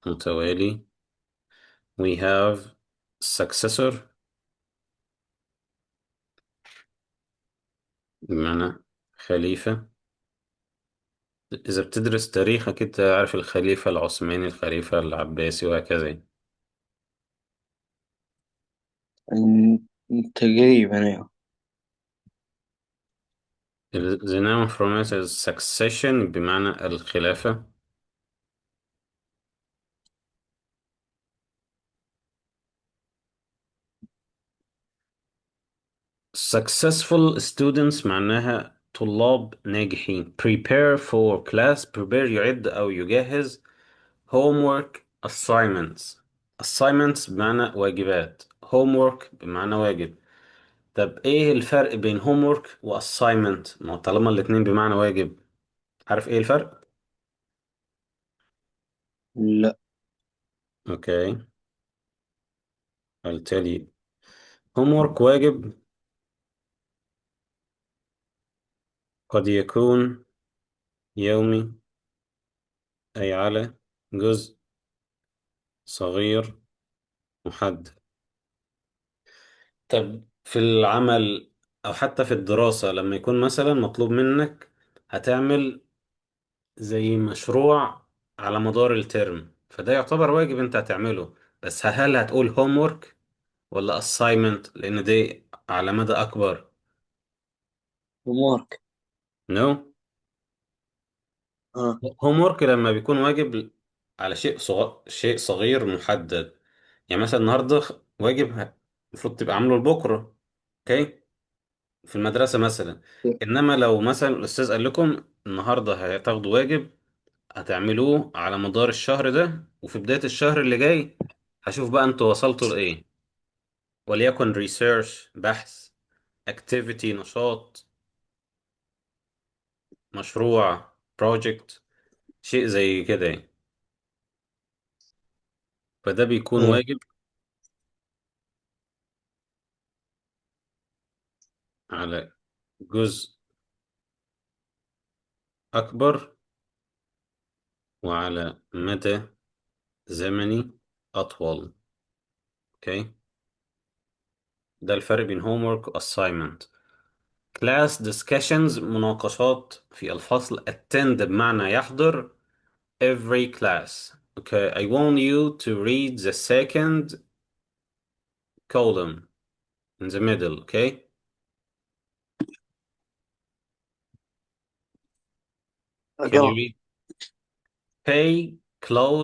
متوالي. we have successor بمعنى خليفة. إذا بتدرس تاريخ أكيد تعرف الخليفة العثماني، الخليفة العباسي، وهكذا يعني. تقريبا أيوة. The noun from it is succession بمعنى الخلافة. Successful students معناها طلاب ناجحين. Prepare for class. Prepare يعد أو يجهز. Homework assignments. Assignments بمعنى واجبات. Homework بمعنى واجب. طب ايه الفرق بين homework و assignment؟ ما هو طالما الاتنين بمعنى واجب، عارف ايه الفرق؟ لا. اوكي، I'll tell you. homework واجب قد يكون يومي، أي على جزء صغير محدد. طب في العمل أو حتى في الدراسة لما يكون مثلا مطلوب منك هتعمل زي مشروع على مدار الترم، فده يعتبر واجب انت هتعمله. بس هل هتقول homework ولا assignment لأن دي على مدى أكبر؟ مارك. no. اه. homework لما بيكون واجب على شيء صغير محدد. يعني مثلا النهارده واجب المفروض تبقى عامله لبكره. اوكي، في المدرسة مثلا. إنما لو مثلا الأستاذ قال لكم النهاردة هتاخدوا واجب هتعملوه على مدار الشهر ده، وفي بداية الشهر اللي جاي هشوف بقى انتوا وصلتوا لإيه. وليكن research بحث، activity نشاط، مشروع project، شيء زي كده يعني. فده بيكون اه. واجب على جزء أكبر وعلى مدى زمني أطول. اوكي، ده الفرق بين homework و assignment. class discussions مناقشات في الفصل. attend بمعنى يحضر. every class. Okay, I want you to read the second column in the middle. Okay, can you أقرأ. read? pay clothes